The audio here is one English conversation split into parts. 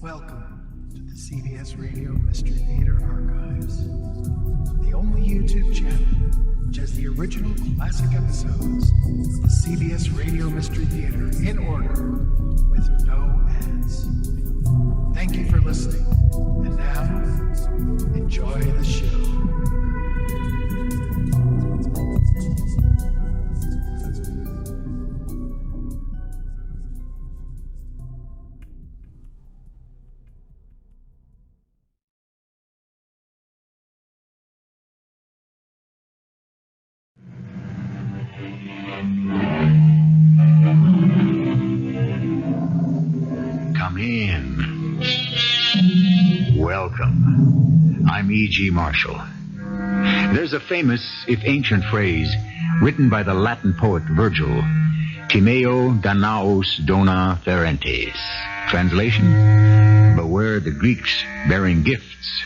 Welcome to the CBS Radio Mystery Theater Archives, the only YouTube channel which has the original classic episodes of the CBS Radio Mystery Theater in order with no ads. Thank you for listening, and now, enjoy the show. Come in. Welcome. I'm E.G. Marshall. There's a famous, if ancient phrase, written by the Latin poet Virgil, Timeo Danaos dona ferentes. Translation, beware the Greeks bearing gifts.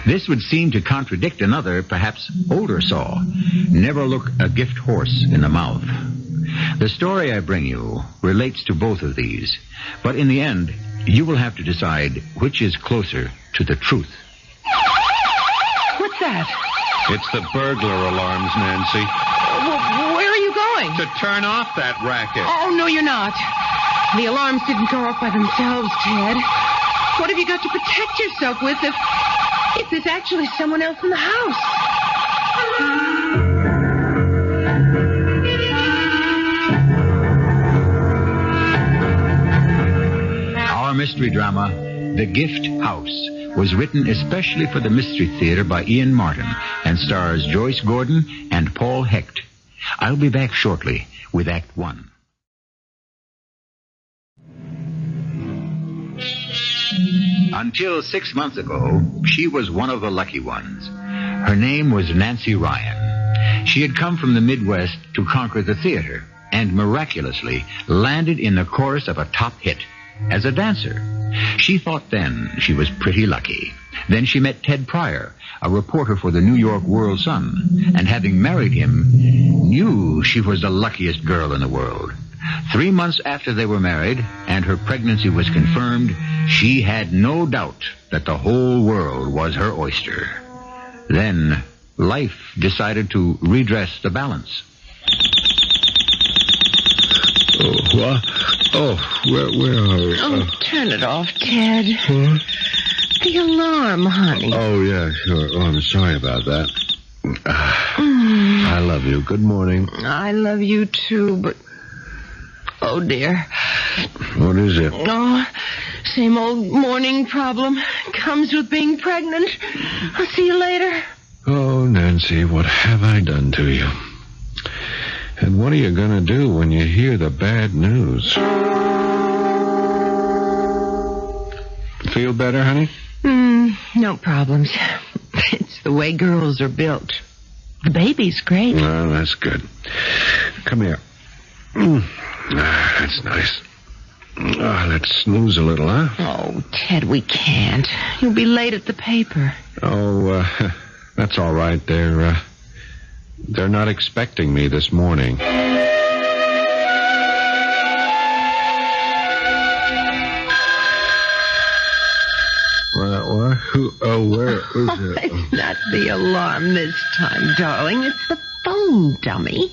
This would seem to contradict another, perhaps older saw, never look a gift horse in the mouth. The story I bring you relates to both of these, but in the end, you will have to decide which is closer to the truth. What's that? It's the burglar alarms, Nancy. Where are you going? To turn off that racket. Oh, no, you're not. The alarms didn't go off by themselves, Ted. What have you got to protect yourself with if there's actually someone else in the house? Our mystery drama, The Gift House, was written especially for the Mystery Theater by Ian Martin and stars Joyce Gordon and Paul Hecht. I'll be back shortly with Act One. Until 6 months ago, she was one of the lucky ones. Her name was Nancy Ryan. She had come from the Midwest to conquer the theater and miraculously landed in the chorus of a top hit. As a dancer, she thought then she was pretty lucky. Then she met Ted Pryor, a reporter for the New York World Sun, and having married him, knew she was the luckiest girl in the world. 3 months after they were married, and her pregnancy was confirmed, she had no doubt that the whole world was her oyster. Then, life decided to redress the balance. Where are we? Oh, turn it off, Ted. Huh? The alarm, honey. Oh, yeah, sure. Oh, I'm sorry about that. I love you. Good morning. I love you, too, but... Oh, dear. What is it? Oh, same old morning problem. Comes with being pregnant. I'll see you later. Oh, Nancy, what have I done to you? And what are you going to do when you hear the bad news? Feel better, honey? No problems. It's the way girls are built. The baby's great. Well, that's good. Come here. That's nice. Let's snooze a little, huh? Oh, Ted, we can't. You'll be late at the paper. Oh, that's all right. They're not expecting me this morning. What? Where is it? It's not the alarm this time, darling. It's the phone, dummy.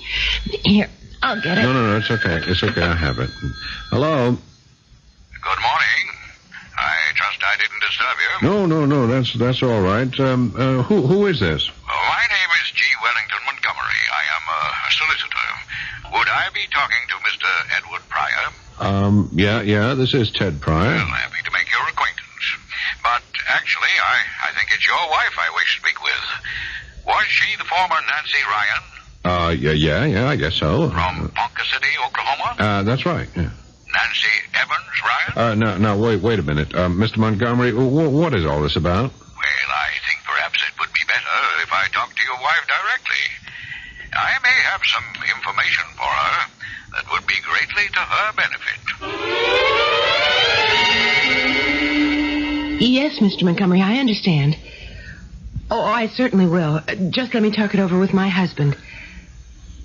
Here, I'll get it. No, it's okay. It's okay, I have it. Hello? Good morning. I trust I didn't disturb you. No, that's all right. Who is this? My name is G. Wellington Montgomery. I am a solicitor. Would I be talking to Mr. Edward Pryor? Yeah, this is Ted Pryor. Well, happy to make your acquaintance. But actually, I think it's your wife I wish to speak with. Was she the former Nancy Ryan? Yeah, I guess so. From Ponca City, Oklahoma? That's right, yeah. Nancy Evans Ryan? No, wait a minute. Mr. Montgomery, what is all this about? Well, I think perhaps it would be better if I talked to your wife directly. I may have some information for her that would be greatly to her benefit. Yes, Mr. Montgomery, I understand. Oh, I certainly will. Just let me talk it over with my husband.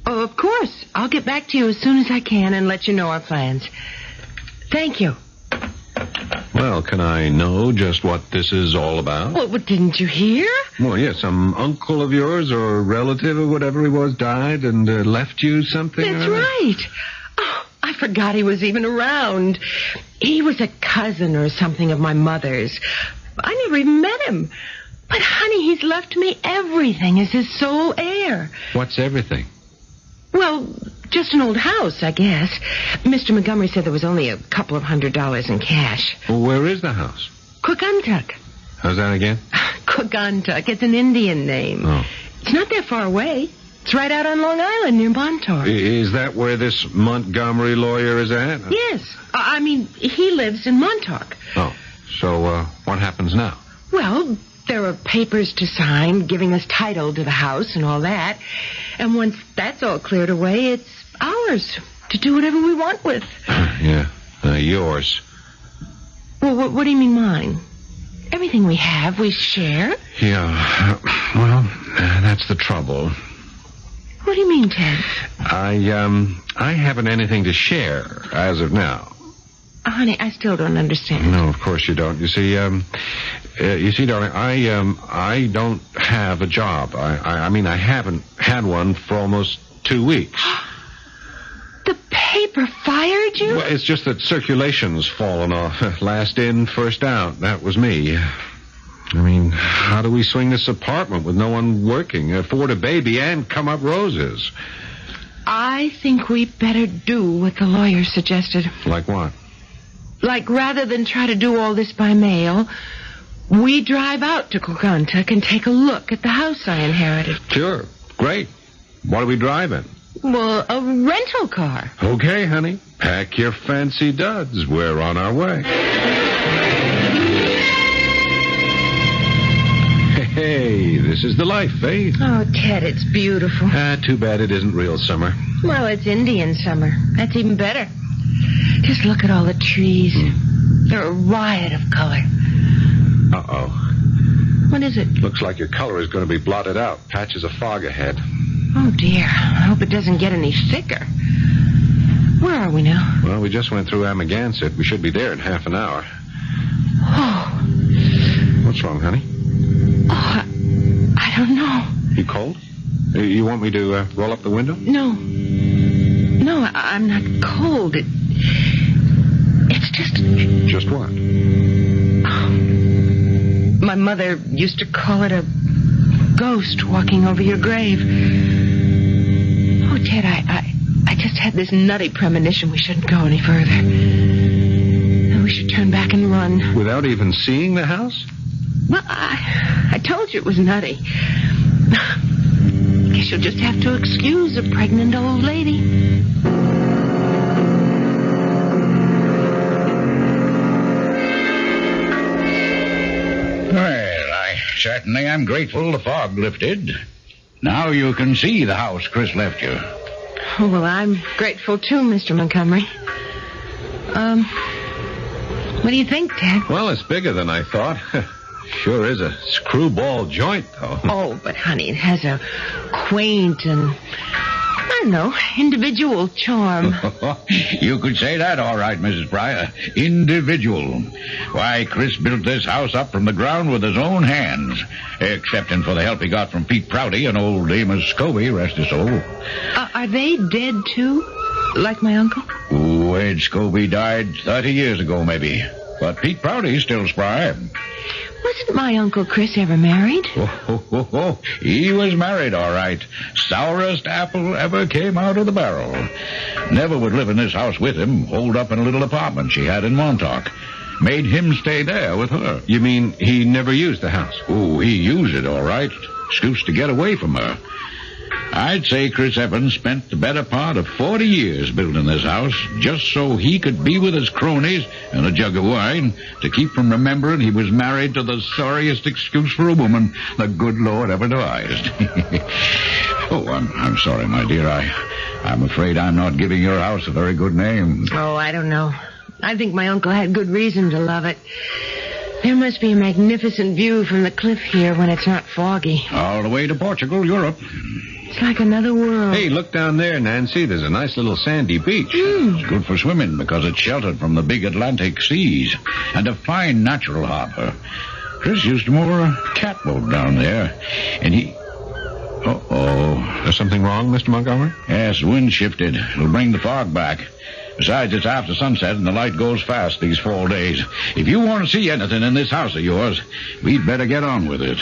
Oh, of course. I'll get back to you as soon as I can and let you know our plans. Thank you. Well, can I know just what this is all about? Well, didn't you hear? Well, yes, some uncle of yours or relative or whatever he was died and left you something? That's right. Oh, I forgot he was even around. He was a cousin or something of my mother's. I never even met him. But, honey, he's left me everything as his sole heir. What's everything? Well, just an old house, I guess. Mr. Montgomery said there was only a couple of $100 in cash. Well, where is the house? Quaguntuck. How's that again? Quaguntuck. It's an Indian name. Oh. It's not that far away. It's right out on Long Island near Montauk. Is that where this Montgomery lawyer is at? Yes. I mean, he lives in Montauk. Oh. So, what happens now? Well, there are papers to sign giving us title to the house and all that. And once that's all cleared away, it's ours to do whatever we want with. Yeah, yours. Well, what do you mean mine? Everything we have, we share. Yeah, well, that's the trouble. What do you mean, Ted? I haven't anything to share as of now. Honey, I still don't understand. No, of course you don't. You see, darling, I don't have a job. I mean, I haven't had one for almost 2 weeks. The paper fired you? Well, it's just that circulation's fallen off. Last in, first out. That was me. I mean, how do we swing this apartment with no one working, afford a baby, and come up roses? I think we better do what the lawyer suggested. Like what? Like, rather than try to do all this by mail, we drive out to Quaguntuck and take a look at the house I inherited. Sure. Great. What are we driving? Well, a rental car. Okay, honey. Pack your fancy duds. We're on our way. Hey, this is the life, eh? Oh, Ted, it's beautiful. Too bad it isn't real summer. Well, it's Indian summer. That's even better. Just look at all the trees. They're a riot of color. Uh-oh. What is it? Looks like your color is going to be blotted out. Patches of fog ahead. Oh, dear. I hope it doesn't get any thicker. Where are we now? Well, we just went through Amagansett. We should be there in half an hour. Oh. What's wrong, honey? Oh, I don't know. You cold? You want me to roll up the window? No. No, I'm not cold. It's just... Just what? My mother used to call it a ghost walking over your grave. Oh, Ted, I just had this nutty premonition we shouldn't go any further. And we should turn back and run. Without even seeing the house? Well, I told you it was nutty. Guess you'll just have to excuse a pregnant old lady. Well, I certainly am grateful the fog lifted. Now you can see the house Chris left you. Oh, well, I'm grateful too, Mr. Montgomery. What do you think, Ted? Well, it's bigger than I thought. Sure is a screwball joint, though. Oh, but, honey, it has a quaint and, I don't know, individual charm. You could say that all right, Mrs. Pryor. Individual. Why, Chris built this house up from the ground with his own hands, excepting for the help he got from Pete Prouty and old Amos Scobie, rest his soul. Are they dead, too? Like my uncle? Ooh, Ed Scobie died 30 years ago, maybe. But Pete Prouty's still spry. Wasn't my Uncle Chris ever married? Oh, he was married, all right. Sourest apple ever came out of the barrel. Never would live in this house with him, holed up in a little apartment she had in Montauk. Made him stay there with her. You mean he never used the house? Oh, he used it, all right. Excuse to get away from her. I'd say Chris Evans spent the better part of 40 years building this house just so he could be with his cronies and a jug of wine to keep from remembering he was married to the sorriest excuse for a woman the good Lord ever devised. Oh, I'm sorry, my dear. I'm afraid I'm not giving your house a very good name. Oh, I don't know. I think my uncle had good reason to love it. There must be a magnificent view from the cliff here when it's not foggy. All the way to Portugal, Europe. It's like another world. Hey, look down there, Nancy. There's a nice little sandy beach. It's good for swimming because it's sheltered from the big Atlantic seas and a fine natural harbor. Chris used to moor a catboat down there, and he... Uh-oh. There's something wrong, Mr. Montgomery? Yes, the wind shifted. It'll bring the fog back. Besides, it's after sunset and the light goes fast these fall days. If you want to see anything in this house of yours, we'd better get on with it.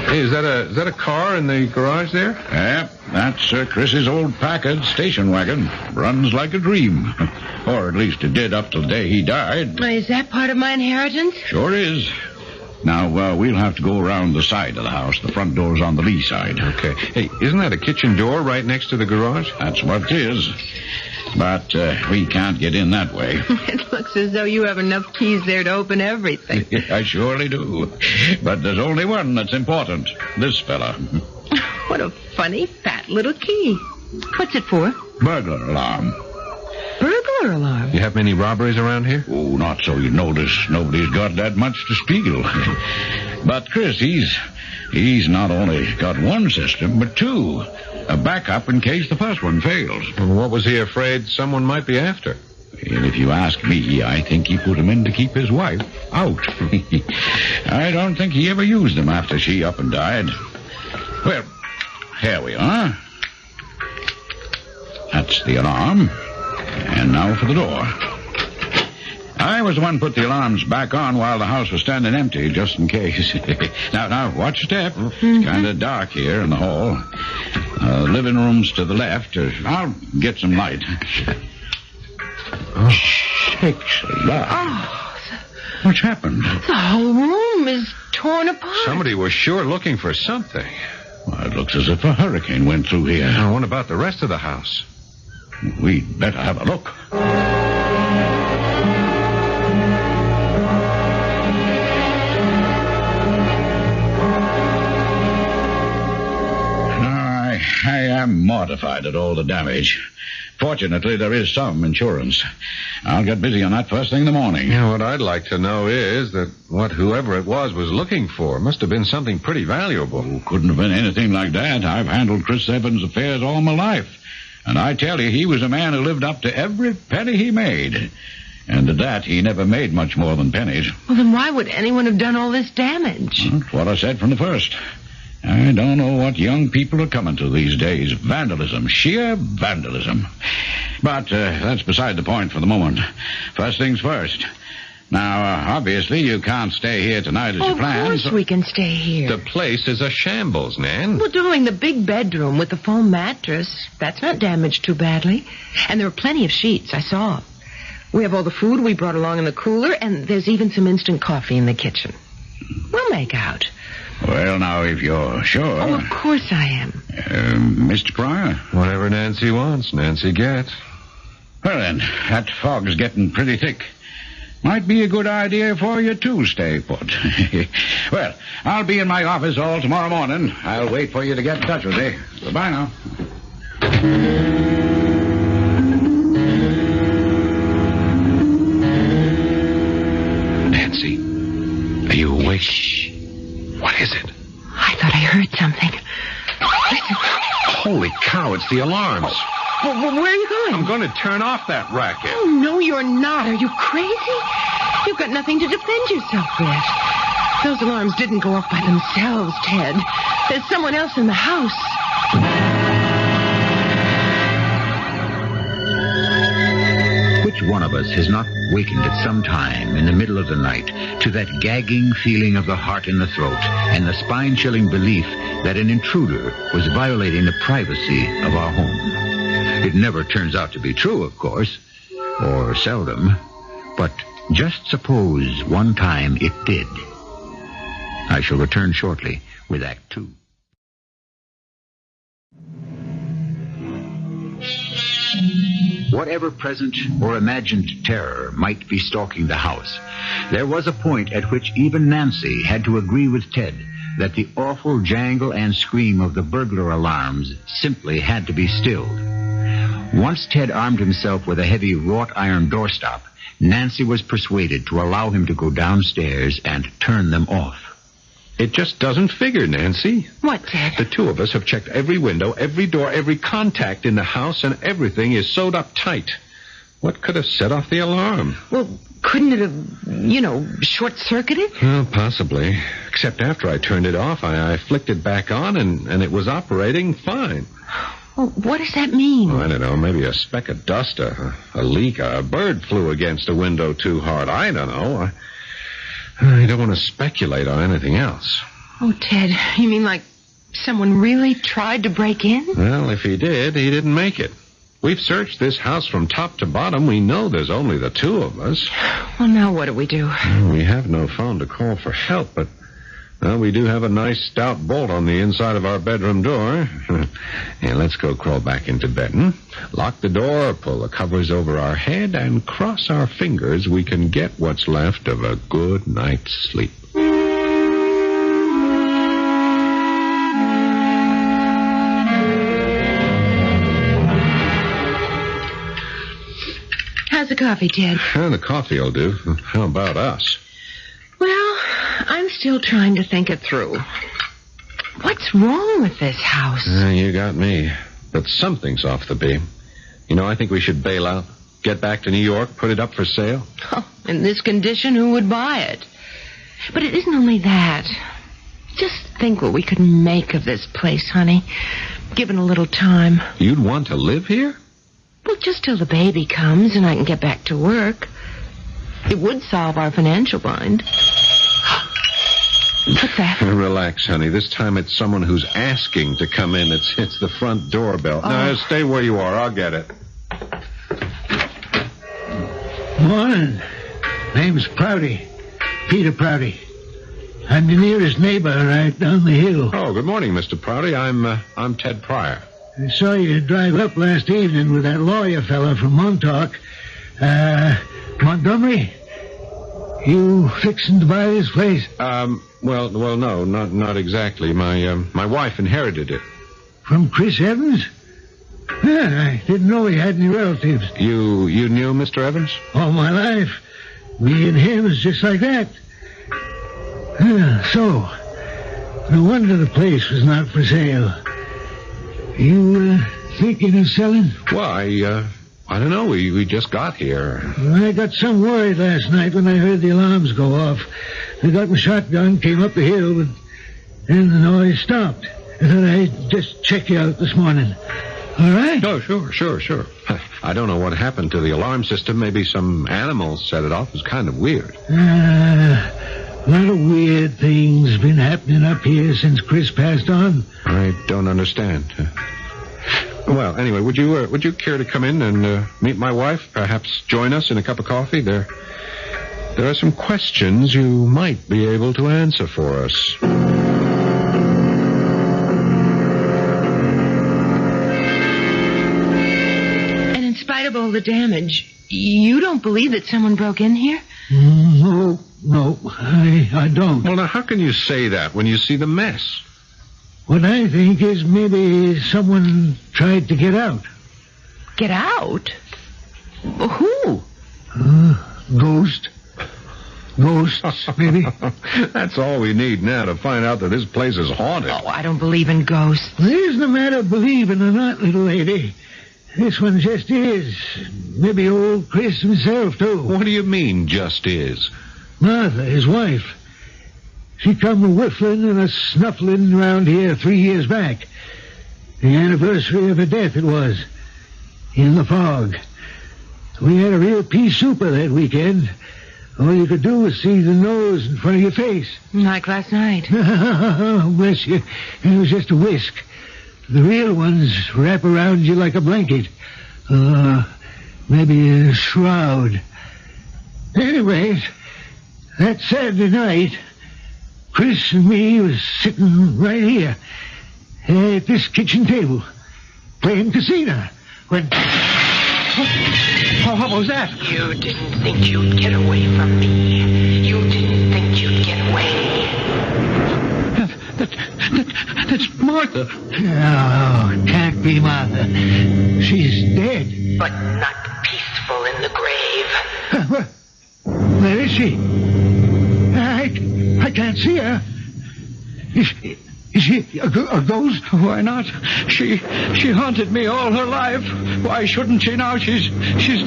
Hey, is that a car in the garage there? Yep, that's Chris's old Packard station wagon. Runs like a dream. Or at least it did up till the day he died. Is that part of my inheritance? Sure is. Now, we'll have to go around the side of the house. The front door's on the lee side. Okay. Hey, isn't that a kitchen door right next to the garage? That's what it is. But we can't get in that way. It looks as though you have enough keys there to open everything. I surely do. But there's only one that's important. This fella. What a funny, fat little key. What's it for? Burglar alarm. Burglar alarm? You have many robberies around here? Oh, not so you notice. Nobody's got that much to steal. But Chris, he's not only got one system, but two. A backup in case the first one fails. Well, what was he afraid someone might be after? And if you ask me, I think he put them in to keep his wife out. I don't think he ever used them after she up and died. Well, here we are. That's the alarm. And now for the door. I was the one who put the alarms back on while the house was standing empty, just in case. Now, watch your step. It's kind of dark here in the hall. Living room's to the left. I'll get some light. Oh, sakes alive. Oh, What's happened? the whole room is torn apart. Somebody was sure looking for something. Well, it looks as if a hurricane went through here. Now, what about the rest of the house? We'd better have a look. I am mortified at all the damage. Fortunately, there is some insurance. I'll get busy on that first thing in the morning. Yeah, what I'd like to know is that what whoever it was looking for must have been something pretty valuable. Oh, couldn't have been anything like that. I've handled Chris Evans' affairs all my life. And I tell you, he was a man who lived up to every penny he made. And at that, he never made much more than pennies. Well, then why would anyone have done all this damage? That's what I said from the first. I don't know what young people are coming to these days. Vandalism. Sheer vandalism. But that's beside the point for the moment. First things first. Now, obviously, you can't stay here tonight as you planned. Of course we can stay here. The place is a shambles, Nan. Well, darling, the big bedroom with the foam mattress, that's not damaged too badly. And there are plenty of sheets. I saw them. We have all the food we brought along in the cooler, and there's even some instant coffee in the kitchen. We'll make out. Well, now, if you're sure... Oh, of course I am. Mr. Pryor? Whatever Nancy wants, Nancy gets. Well, then, that fog's getting pretty thick. Might be a good idea for you to stay put. Well, I'll be in my office all tomorrow morning. I'll wait for you to get in touch with me. Goodbye now. Nancy, are you awake? Shh. What is it? I thought I heard something. Listen. Holy cow, it's the alarms. Where are you going? I'm going to turn off that racket. Oh, no, you're not. Are you crazy? You've got nothing to defend yourself with. Those alarms didn't go off by themselves, Ted. There's someone else in the house. Which one of us has not wakened at some time in the middle of the night to that gagging feeling of the heart in the throat and the spine-chilling belief that an intruder was violating the privacy of our home? It never turns out to be true, of course, or seldom, but just suppose one time it did. I shall return shortly with Act 2. Whatever present or imagined terror might be stalking the house, there was a point at which even Nancy had to agree with Ted that the awful jangle and scream of the burglar alarms simply had to be stilled. Once Ted armed himself with a heavy wrought iron doorstop, Nancy was persuaded to allow him to go downstairs and turn them off. It just doesn't figure, Nancy. What, Ted? The two of us have checked every window, every door, every contact in the house, and everything is sewed up tight. What could have set off the alarm? Well, couldn't it have, short-circuited? Well, possibly. Except after I turned it off, I flicked it back on, and it was operating fine. Well, what does that mean? I don't know, maybe a speck of dust, a leak, a bird flew against a window too hard. I don't know. I don't want to speculate on anything else. Oh, Ted, you mean like someone really tried to break in? Well, if he did, he didn't make it. We've searched this house from top to bottom. We know there's only the two of us. Well, now what do we do? We have no phone to call for help, but we do have a nice stout bolt on the inside of our bedroom door. And let's go crawl back into bed. Lock the door, pull the covers over our head, and cross our fingers we can get what's left of a good night's sleep. How's the coffee, Ted? The coffee will do. How about us? Well, I'm still trying to think it through. What's wrong with this house? You got me. But something's off the beam. I think we should bail out, get back to New York, put it up for sale. Oh, in this condition, who would buy it? But it isn't only that. Just think what we could make of this place, honey, given a little time. You'd want to live here? Well, just till the baby comes and I can get back to work. It would solve our financial bind. What's that? Relax, honey. This time it's someone who's asking to come in. It's the front doorbell. Oh. No, stay where you are. I'll get it. Morning. Name's Prouty. Peter Prouty. I'm the nearest neighbor right down the hill. Oh, good morning, Mr. Prouty. I'm Ted Pryor. I saw you drive up last evening with that lawyer fella from Montauk. Montgomery? You fixing to buy this place? Well, no, not exactly. My wife inherited it. From Chris Evans? Yeah, I didn't know he had any relatives. You knew Mr. Evans? All my life. Me and him is just like that. So, no wonder the place was not for sale. You thinking of selling? Well, I don't know. We just got here. I got some worried last night when I heard the alarms go off. I got my shotgun, came up the hill, but then the noise stopped. I thought I'd just check you out this morning. All right? Oh, sure. I don't know what happened to the alarm system. Maybe some animal set it off. It was kind of weird. A lot of weird things been happening up here since Chris passed on. I don't understand. Well, anyway, would you care to come in and meet my wife? Perhaps join us in a cup of coffee? There are some questions you might be able to answer for us. And in spite of all the damage, you don't believe that someone broke in here? No, I don't. Well, now, how can you say that when you see the mess? What I think is maybe someone tried to get out. Get out? Who? Ghosts, maybe. That's all we need now to find out that this place is haunted. Oh, I don't believe in ghosts. It isn't a matter of believing or not, little lady. This one just is. Maybe old Chris himself, too. What do you mean, just is? Martha, his wife. She come a-whiffling and a-snuffling around here 3 years back. The anniversary of her death it was. In the fog. We had a real pea souper that weekend. All you could do was see the nose in front of your face. Like last night. Bless you. It was just a whisk. The real ones wrap around you like a blanket. Maybe a shroud. Anyway, that Saturday night, Chris and me was sitting right here at this kitchen table playing casino when... What was that? You didn't think you'd get away from me. You didn't think you'd get away. That's Martha. Oh, can't be Martha. She's dead. But not peaceful in the grave. Where is she? I can't see her. Is she a ghost? Why not? She haunted me all her life. Why shouldn't she now? She's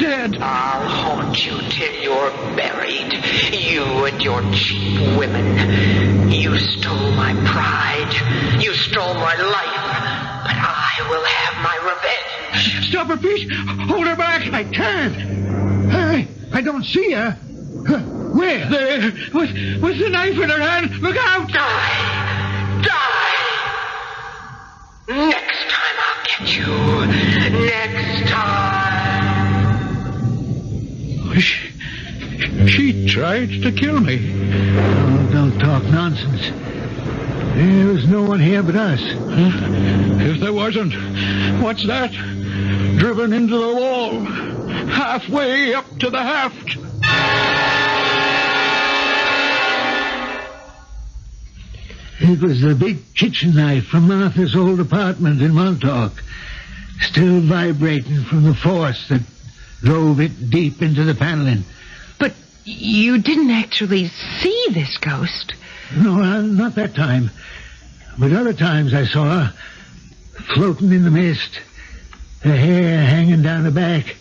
dead. I'll haunt you till you're buried. You and your cheap women. You stole my pride. You stole my life. But I will have my revenge. Stop her, Pete. Hold her back. I can't. I don't see her. Where? There, with the knife in her hand. Look out! Die! Next time I'll get you. Next time. She tried to kill me. Oh, don't talk nonsense. There was no one here but us. If there wasn't, what's that? Driven into the wall. Halfway up to the haft. It was the big kitchen knife from Martha's old apartment in Montauk, still vibrating from the force that drove it deep into the paneling. But you didn't actually see this ghost. No, not that time. But other times I saw her, floating in the mist, her hair hanging down her back.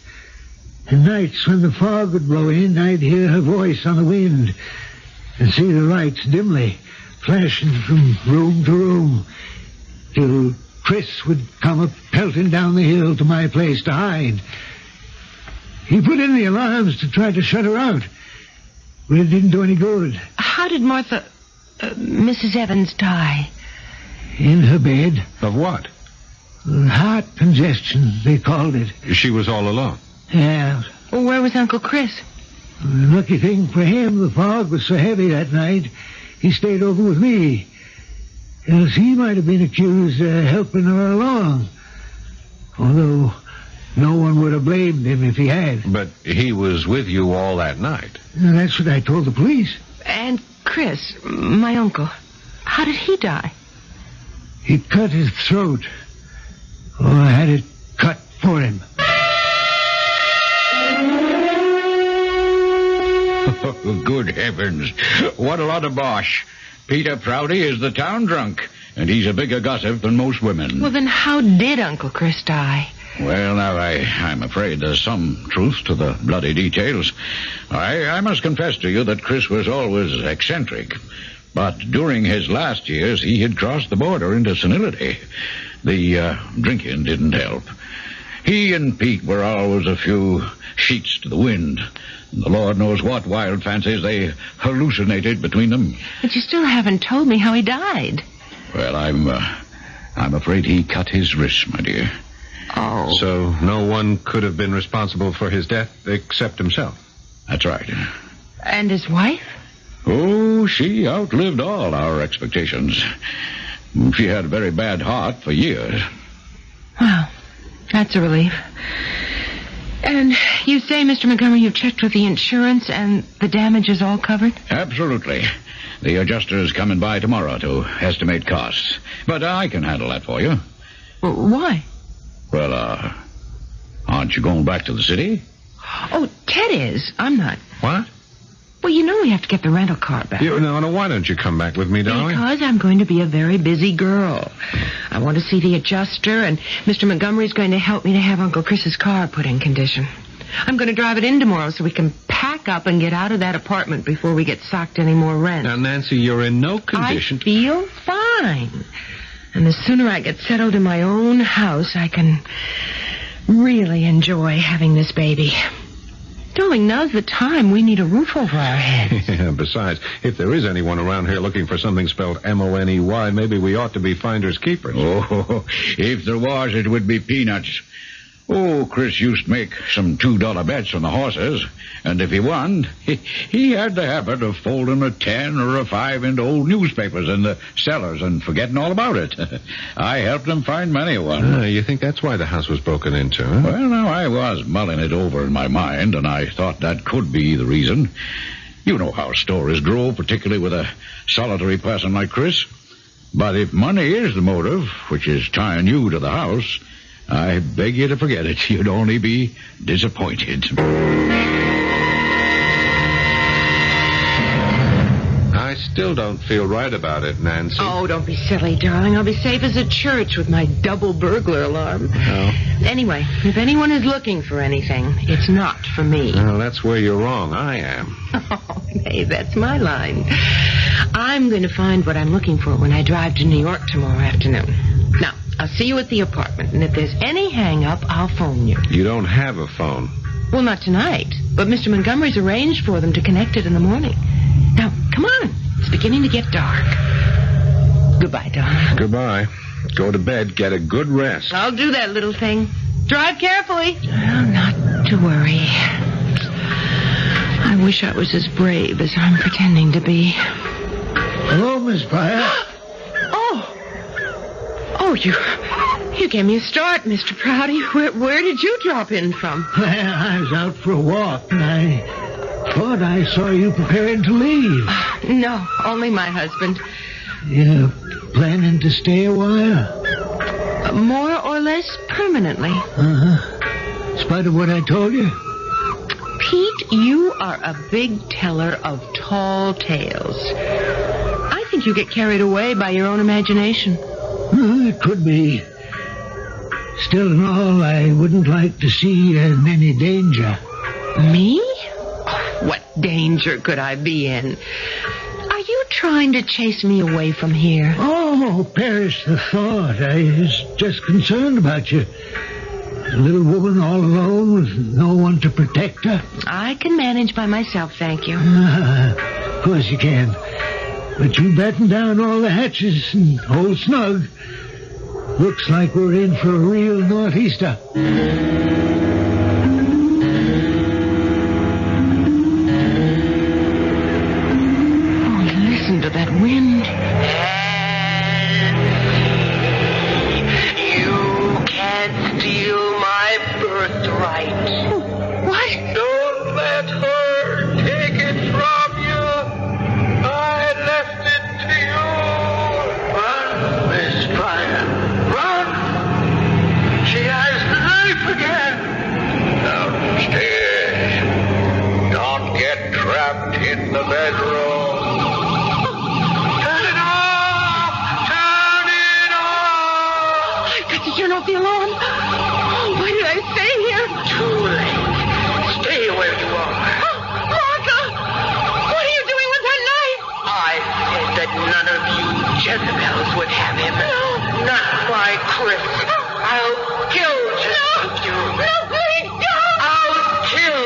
And nights when the fog would blow in, I'd hear her voice on the wind and see the lights dimly flashing from room to room, till Chris would come up pelting down the hill to my place to hide. He put in the alarms to try to shut her out, but it didn't do any good. How did Mrs. Evans die? In her bed. Of what? Heart congestion, they called it. She was all alone. Yeah. Where was Uncle Chris? Lucky thing for him, the fog was so heavy that night, he stayed over with me. Else he might have been accused of helping her along. Although no one would have blamed him if he had. But he was with you all that night. That's what I told the police. And Chris, my uncle, how did he die? He cut his throat. Oh, I had it cut for him. Good heavens. What a lot of bosh. Peter Prouty is the town drunk, and he's a bigger gossip than most women. Well, then how did Uncle Chris die? Well, now, I'm afraid there's some truth to the bloody details. I must confess to you that Chris was always eccentric. But during his last years, he had crossed the border into senility. The drinking didn't help. He and Pete were always a few sheets to the wind. The Lord knows what wild fancies they hallucinated between them. But you still haven't told me how he died. Well, I'm afraid he cut his wrist, my dear. Oh. So no one could have been responsible for his death except himself. That's right. And his wife? Oh, she outlived all our expectations. She had a very bad heart for years. Well, that's a relief. And you say, Mr. Montgomery, you've checked with the insurance and the damage is all covered? Absolutely. The adjuster's coming by tomorrow to estimate costs. But I can handle that for you. Why? Well, aren't you going back to the city? Oh, Ted is. I'm not. What? Well, you know we have to get the rental car back. No, why don't you come back with me, darling? Because I'm going to be a very busy girl. I want to see the adjuster, and Mr. Montgomery's going to help me to have Uncle Chris's car put in condition. I'm going to drive it in tomorrow so we can pack up and get out of that apartment before we get socked any more rent. Now, Nancy, you're in no condition... I feel fine. And the sooner I get settled in my own house, I can really enjoy having this baby. Darling, now's the time. We need a roof over our heads. Yeah, besides, if there is anyone around here looking for something spelled M-O-N-E-Y, maybe we ought to be finders keepers. Oh, if there was, it would be peanuts. Oh, Chris used to make some $2 bets on the horses, and if he won, he had the habit of folding a 10 or a 5 into old newspapers in the cellars and forgetting all about it. I helped him find many a one. You think that's why the house was broken into, huh? Well, now, I was mulling it over in my mind, and I thought that could be the reason. You know how stories grow, particularly with a solitary person like Chris. But if money is the motive, which is tying you to the house, I beg you to forget it. You'd only be disappointed. I still don't feel right about it, Nancy. Oh, don't be silly, darling. I'll be safe as a church with my double burglar alarm. Oh. Anyway, if anyone is looking for anything, it's not for me. Well, that's where you're wrong. I am. Oh, hey, that's my line. I'm going to find what I'm looking for when I drive to New York tomorrow afternoon. Now, I'll see you at the apartment, and if there's any hang-up, I'll phone you. You don't have a phone. Well, not tonight, but Mr. Montgomery's arranged for them to connect it in the morning. Now, come on. It's beginning to get dark. Goodbye, darling. Goodbye. Go to bed. Get a good rest. I'll do that, little thing. Drive carefully. Well, not to worry. I wish I was as brave as I'm pretending to be. Hello, Miss Pryor. Oh, you gave me a start, Mr. Prouty. Where did you drop in from? Well, I was out for a walk, and I thought I saw you preparing to leave. No, only my husband. You planning to stay a while? More or less permanently. In spite of what I told you? Pete, you are a big teller of tall tales. I think you get carried away by your own imagination. It could be. Still in all, I wouldn't like to see you in any danger. Me? Oh, what danger could I be in? Are you trying to chase me away from here? Oh, perish the thought. I was just concerned about you. A little woman all alone with no one to protect her. I can manage by myself, thank you. Of course you can. But you batten down all the hatches and hold snug. Looks like we're in for a real northeaster. Oh, listen to that wind. You can't steal my birthright. What? Don't let her take it from you. I left it to you. Run, Miss Pryor. Run. She has the knife again. Downstairs. Don't get trapped in the bedroom. Turn it off. Turn it off. I've got to turn off the alarm. Oh, why did I stay here? Too late. Stay where you are. Martha! What are you doing with that knife? I said that none of you Jezebels would have him. Not my Chris. I'll kill you. No, please, don't! I'll kill.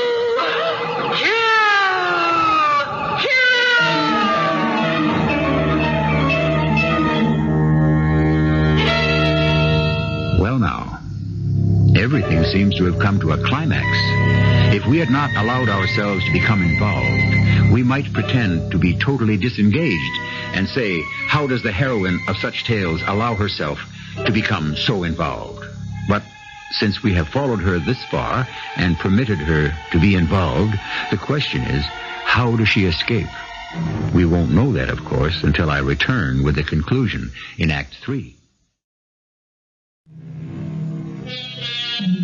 Well, now, everything seems to have come to a climax. If we had not allowed ourselves to become involved, we might pretend to be totally disengaged and say, how does the heroine of such tales allow herself to become so involved? But since we have followed her this far and permitted her to be involved, the question is, how does she escape? We won't know that, of course, until I return with the conclusion in Act 3.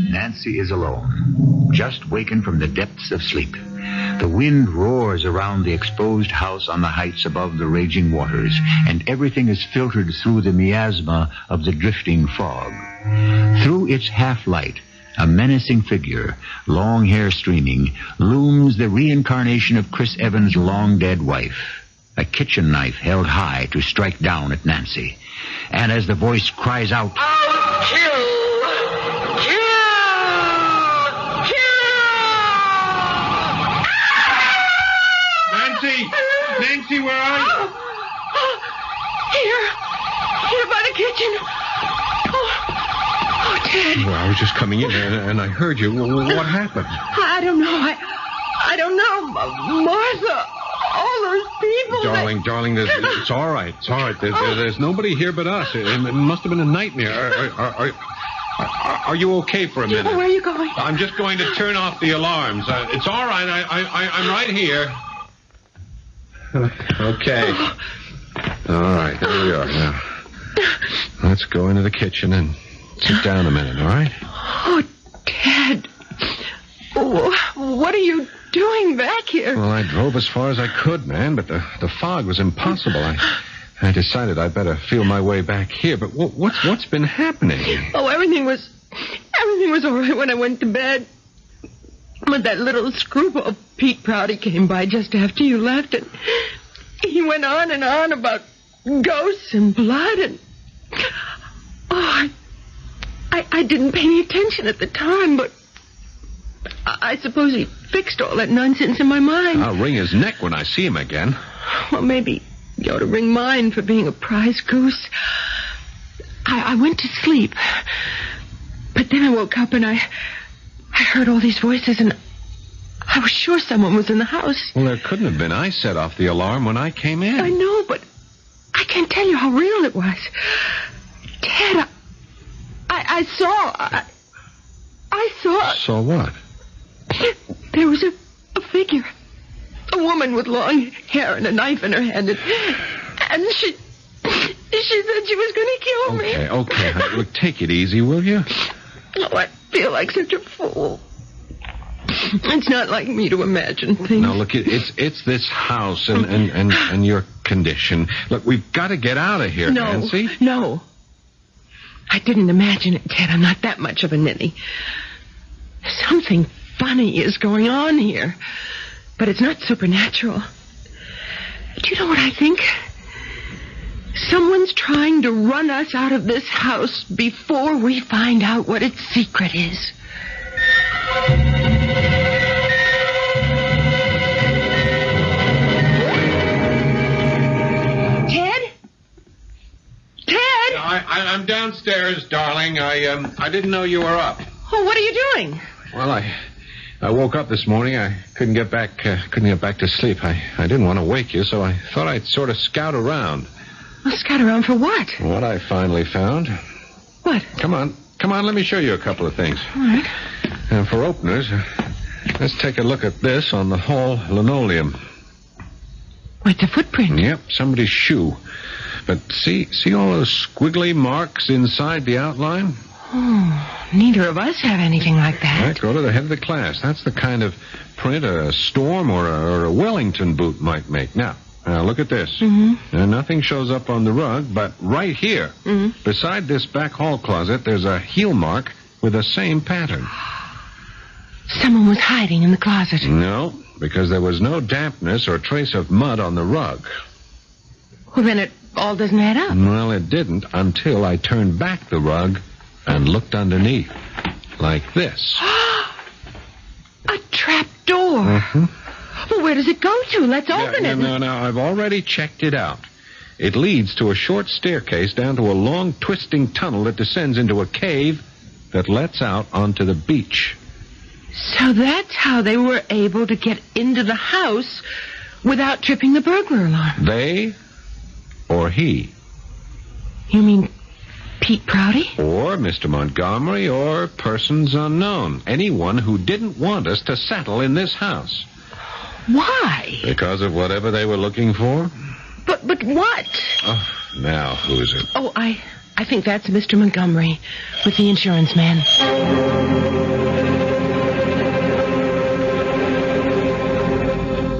Nancy is alone, just wakened from the depths of sleep. The wind roars around the exposed house on the heights above the raging waters, and everything is filtered through the miasma of the drifting fog. Through its half-light, a menacing figure, long hair streaming, looms the reincarnation of Chris Evans' long-dead wife, a kitchen knife held high to strike down at Nancy. And as the voice cries out, I'll kill. Nancy, where are you? Here by the kitchen. Oh, Ted. Well, I was just coming in and I heard you. What happened? I don't know. I don't know. Martha, all those people. Darling, it's all right. It's all right. There's nobody here but us. It must have been a nightmare. Are you okay for a minute? Where are you going? I'm just going to turn off the alarms. It's all right. I'm right here. Okay. All right, there we are. Now, let's go into the kitchen and sit down a minute, all right? Oh, Ted. What are you doing back here? Well, I drove as far as I could, man, but the fog was impossible. I decided I'd better feel my way back here. But what's been happening? Oh, everything was all right when I went to bed. But that little screwball Pete Prouty came by just after you left, and he went on and on about ghosts and blood, and... Oh, I didn't pay any attention at the time, but I suppose he fixed all that nonsense in my mind. I'll wring his neck when I see him again. Well, maybe you ought to wring mine for being a prize goose. I went to sleep, but then I woke up and I heard all these voices, and I was sure someone was in the house. Well, there couldn't have been. I set off the alarm when I came in. I know, but I can't tell you how real it was. Ted, I saw... I saw... Saw what? There was a figure. A woman with long hair and a knife in her hand. And she said she was going to kill me. Okay. Look, take it easy, will you? Oh, I feel like such a fool. It's not like me to imagine things. Now, look, it's this house and your condition. Look, we've got to get out of here, Nancy. No. I didn't imagine it, Ted. I'm not that much of a ninny. Something funny is going on here. But it's not supernatural. Do you know what I think? Someone's trying to run us out of this house before we find out what its secret is. I'm downstairs, darling. I didn't know you were up. Oh, what are you doing? Well, I woke up this morning. I couldn't get back to sleep. I didn't want to wake you, so I thought I'd sort of scout around. Well, scout around for what? What I finally found. What? Come on, let me show you a couple of things. All right. For openers, let's take a look at this on the hall linoleum. What's a footprint? Yep, somebody's shoe. But see all those squiggly marks inside the outline? Oh, neither of us have anything like that. All right, go to the head of the class. That's the kind of print a Storm or a Wellington boot might make. Now look at this. Mm-hmm. Now, nothing shows up on the rug, but right here, beside this back hall closet, there's a heel mark with the same pattern. Someone was hiding in the closet. No, because there was no dampness or trace of mud on the rug. Well, then it all doesn't add up. Well, it didn't until I turned back the rug and looked underneath. Like this. A trap door. Mm-hmm. Well, where does it go to? Let's open it. No, I've already checked it out. It leads to a short staircase down to a long, twisting tunnel that descends into a cave that lets out onto the beach. So that's how they were able to get into the house without tripping the burglar alarm. They or he. You mean Pete Prouty? Or Mr. Montgomery or persons unknown. Anyone who didn't want us to settle in this house. Why? Because of whatever they were looking for? But what? Oh, now who's it? Oh, I think that's Mr. Montgomery with the insurance man.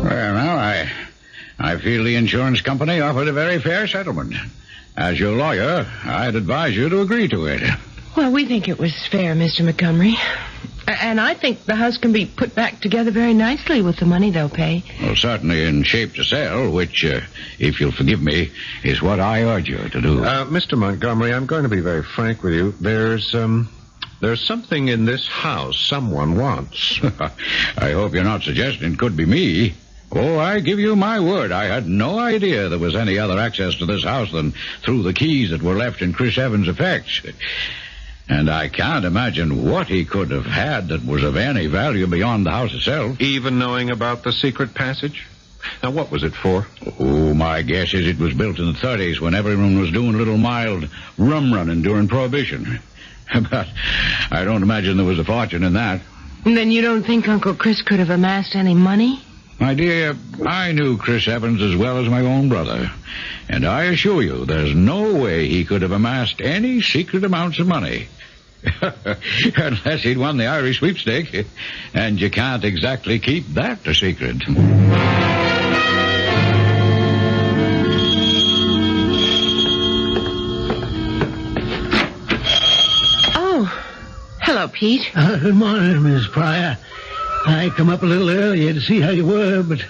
Well, now, I feel the insurance company offered a very fair settlement. As your lawyer, I'd advise you to agree to it. Well, we think it was fair, Mr. Montgomery. And I think the house can be put back together very nicely with the money they'll pay. Well, certainly in shape to sell, which, if you'll forgive me, is what I urge you to do. Mr. Montgomery, I'm going to be very frank with you. There's something in this house someone wants. I hope you're not suggesting it could be me. Oh, I give you my word, I had no idea there was any other access to this house than through the keys that were left in Chris Evans' effects. And I can't imagine what he could have had that was of any value beyond the house itself. Even knowing about the secret passage? Now, what was it for? Oh, my guess is it was built in the 30s when everyone was doing a little mild rum running during Prohibition. But I don't imagine there was a fortune in that. And then you don't think Uncle Chris could have amassed any money? My dear, I knew Chris Evans as well as my own brother. And I assure you, there's no way he could have amassed any secret amounts of money. Unless he'd won the Irish sweepstake. And you can't exactly keep that a secret. Oh, hello, Pete. Good morning, Miss Pryor. I come up a little earlier to see how you were, but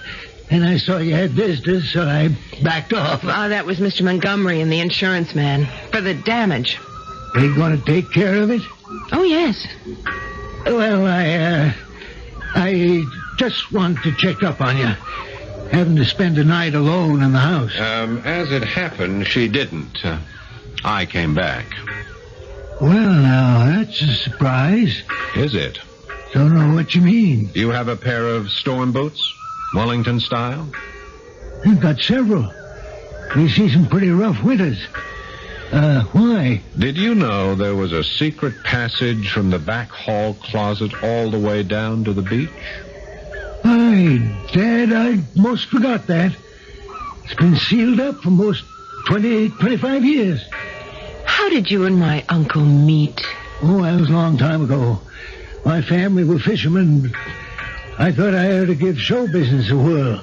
then I saw you had visitors, so I backed off. Oh, that was Mr. Montgomery and the insurance man for the damage. Are you going to take care of it? Oh, yes. Well, I just want to check up on you. Having to spend a night alone in the house. As it happened, she didn't. I came back. Well, now, that's a surprise. Is it? Don't know what you mean. You have a pair of storm boots? Wellington style? I've got several. We see some pretty rough winters. Why? Did you know there was a secret passage from the back hall closet all the way down to the beach? Why, Dad, I most forgot that. It's been sealed up for most 25 years. How did you and my uncle meet? Oh, that was a long time ago. My family were fishermen. I thought I ought to give show business a whirl.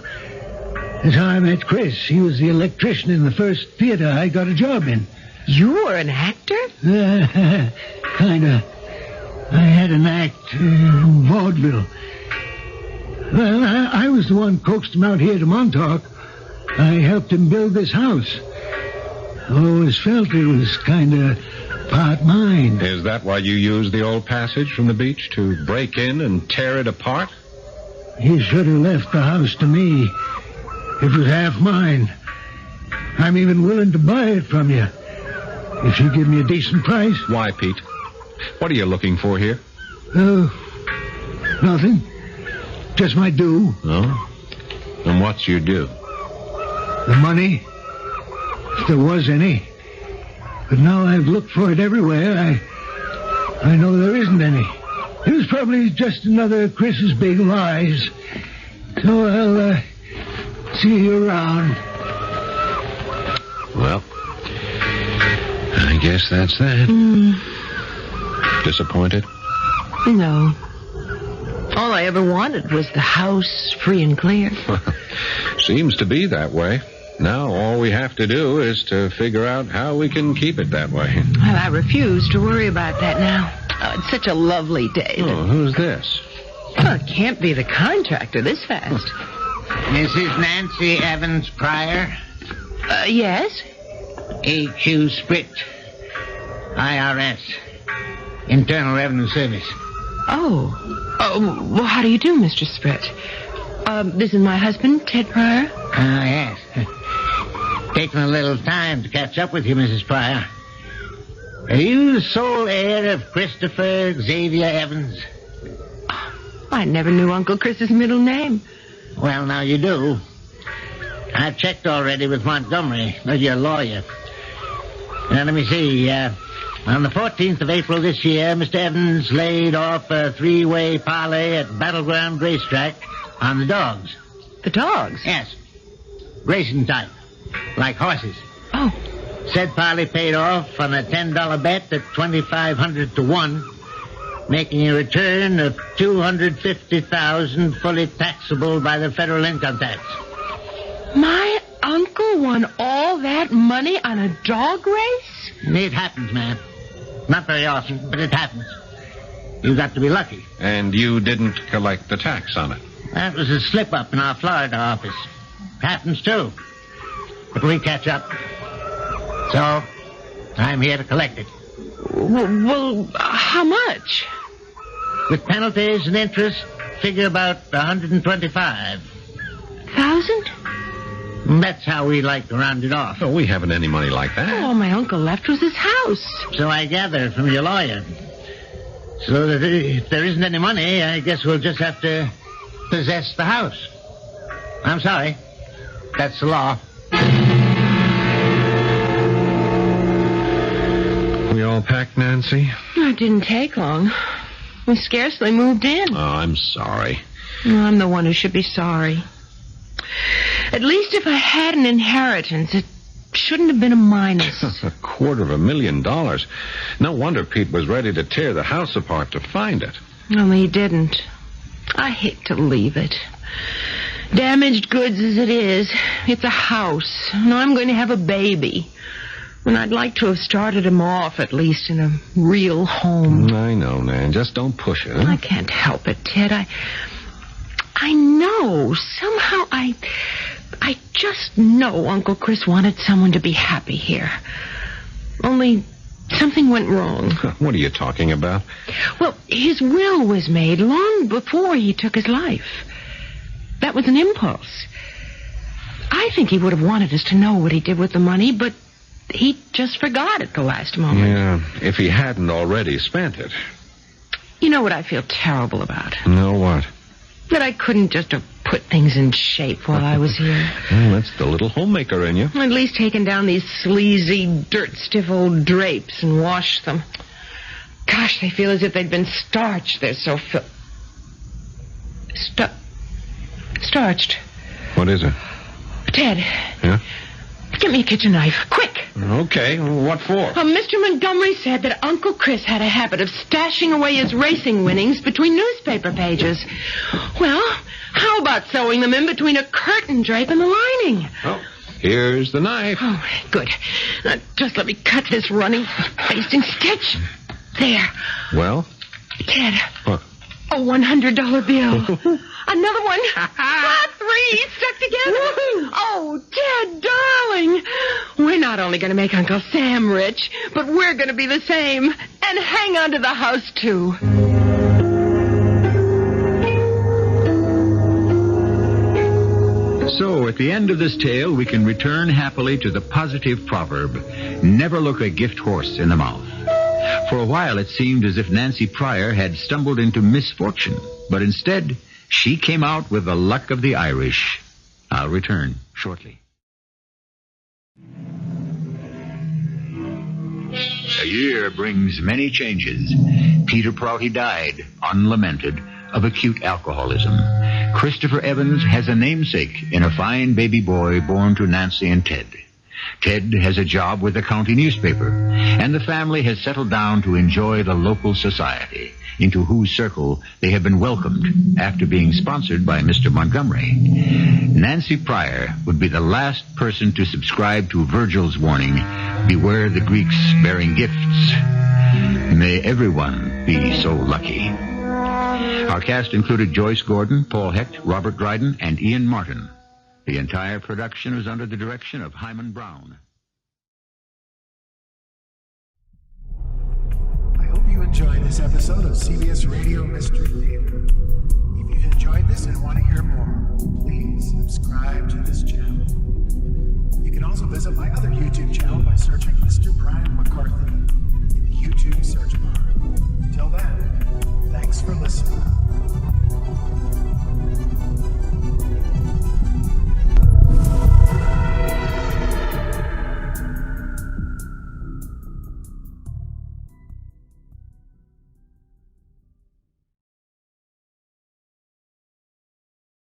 That's how I met Chris. He was the electrician in the first theater I got a job in. You were an actor? Kinda. I had an act in vaudeville. Well, I was the one coaxed him out here to Montauk. I helped him build this house. I always felt it was kind of part mine. Is that why you used the old passage from the beach to break in and tear it apart? You should have left the house to me. It was half mine. I'm even willing to buy it from you. If you give me a decent price. Why, Pete? What are you looking for here? Nothing. Just my due. Oh? And what's your due? The money. If there was any. But now I've looked for it everywhere. I know there isn't any. It was probably just another of Chris's big lies. So I'll see you around. Well, I guess that's that. Disappointed? No. All I ever wanted was the house free and clear. Seems to be that way. Now all we have to do is to figure out how we can keep it that way. Well, I refuse to worry about that now. Oh, it's such a lovely day. Oh, who's this? Oh, it can't be the contractor this fast. Mrs. Nancy Evans Pryor? Yes? A.Q. Sprit. IRS. Internal Revenue Service. Oh, well, how do you do, Mr. Sprit? This is my husband, Ted Pryor. Yes. Taking a little time to catch up with you, Mrs. Pryor. Are you the sole heir of Christopher Xavier Evans? I never knew Uncle Chris's middle name. Well, now you do. I've checked already with Montgomery, your lawyer. Now, let me see. On the 14th of April this year, Mr. Evans laid off a three-way parlay at Battleground Racetrack on the dogs. The dogs? Yes. Racing type. Like horses. Oh. Said parlay paid off on a $10 bet at 2,500 to 1, making a return of $250,000 fully taxable by the federal income tax. My uncle won all that money on a dog race? It happens, man. Not very often, but it happens. You got to be lucky. And you didn't collect the tax on it? That was a slip-up in our Florida office. Happens, too. But we catch up. So, I'm here to collect it. Well, how much? With penalties and interest, figure about 125. 1,000? That's how we like to round it off. Oh, we haven't any money like that. All my uncle left was his house. So I gather from your lawyer. So that if there isn't any money, I guess we'll just have to possess the house. I'm sorry. That's the law. We all packed, Nancy? It didn't take long. We scarcely moved in. Oh, I'm sorry. I'm the one who should be sorry. At least if I had an inheritance, shouldn't have been a minus. $250,000. No wonder Pete was ready to tear the house apart to find it. Only he didn't. I hate to leave it. Damaged goods as it is, it's a house, and I'm going to have a baby. And I'd like to have started him off, at least, in a real home. I know, Nan. Just don't push it, huh? I can't help it, Ted. I know. Somehow I just know Uncle Chris wanted someone to be happy here. Only something went wrong. What are you talking about? Well, his will was made long before he took his life. That was an impulse. I think he would have wanted us to know what he did with the money, but he just forgot at the last moment. Yeah, if he hadn't already spent it. You know what I feel terrible about? No, what? That I couldn't just have put things in shape while I was here. Well, that's the little homemaker in you. At least taken down these sleazy, dirt-stiff old drapes and washed them. Gosh, they feel as if they'd been starched. They're so starched. What is it? Ted. Yeah? Get me a kitchen knife, quick. Okay, what for? Mr. Montgomery said that Uncle Chris had a habit of stashing away his racing winnings between newspaper pages. Well, how about sewing them in between a curtain drape and the lining? Oh, here's the knife. Oh, good. Just let me cut this running basting stitch. There. Well? Ted. What? A $100 bill. Another one. 3 stuck together. Oh, Ted, darling. We're not only going to make Uncle Sam rich, but we're going to be the same. And hang on to the house, too. So, at the end of this tale, we can return happily to the positive proverb, never look a gift horse in the mouth. For a while, it seemed as if Nancy Pryor had stumbled into misfortune, but instead, she came out with the luck of the Irish. I'll return shortly. A year brings many changes. Peter Prouty died, unlamented, of acute alcoholism. Christopher Evans has a namesake in a fine baby boy born to Nancy and Ted. Ted has a job with the county newspaper, and the family has settled down to enjoy the local society, into whose circle they have been welcomed after being sponsored by Mr. Montgomery. Nancy Pryor would be the last person to subscribe to Virgil's warning, beware the Greeks bearing gifts. May everyone be so lucky. Our cast included Joyce Gordon, Paul Hecht, Robert Dryden, and Ian Martin. The entire production was under the direction of Hyman Brown. I hope you enjoyed this episode of CBS Radio Mystery Theater.